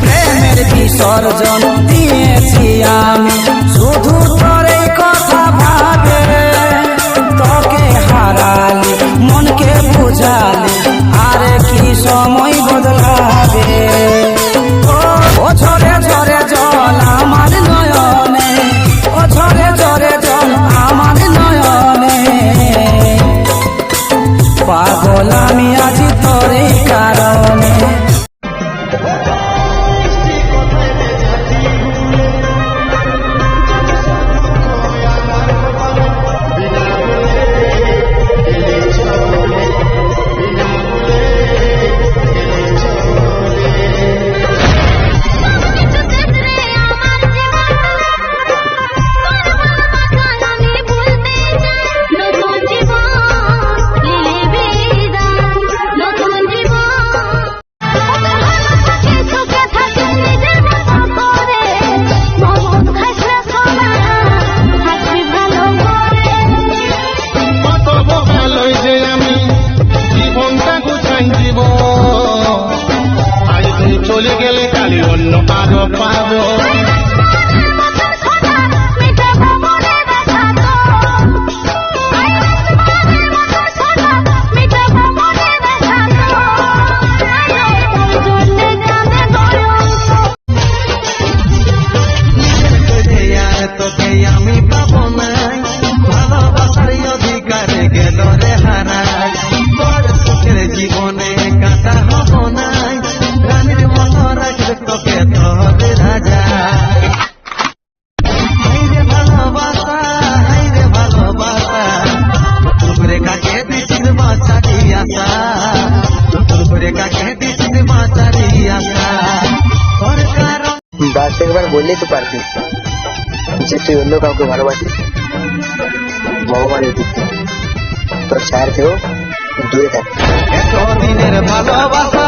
প্রেমের বিসর্জন দিয়েছি আমি শুধু তোরে কথা ভাবে, তোকে হারালি মনকে বুঝালি আর কি সময় বদলাবে। ও ঝরে ঝরে জল আমার নয়নে, ও ঝরে ঝরে জল আমার নয়নে, পাগল আমি আজ তোরে কারণে। চলে গেলে কালি অন্য আরো পাবো। তোকে আমি পাবো নাই, ভালোবাসার অধিকারে গেল রে হারাই, বড় সুখের জীবনে কাটা হব নাই, রানীর মতো রাখবে তোকে তোরে রাজা। হাইরে ভালোবাসা, হাইরে ভালোবাসা, তোরে কাকে দিছিস বাঁচারি আশা, তোরে কাকে দিছিস বাঁচারি আশা। তোর কারণ বাস একবার বললেই তো পারতিস যে তুই অন্য কাউকে ভালোবাসিস। ভগবানের দিকে তোর ছায়ার থেকেও দূরে থাক। এতদিনের ভালোবাসা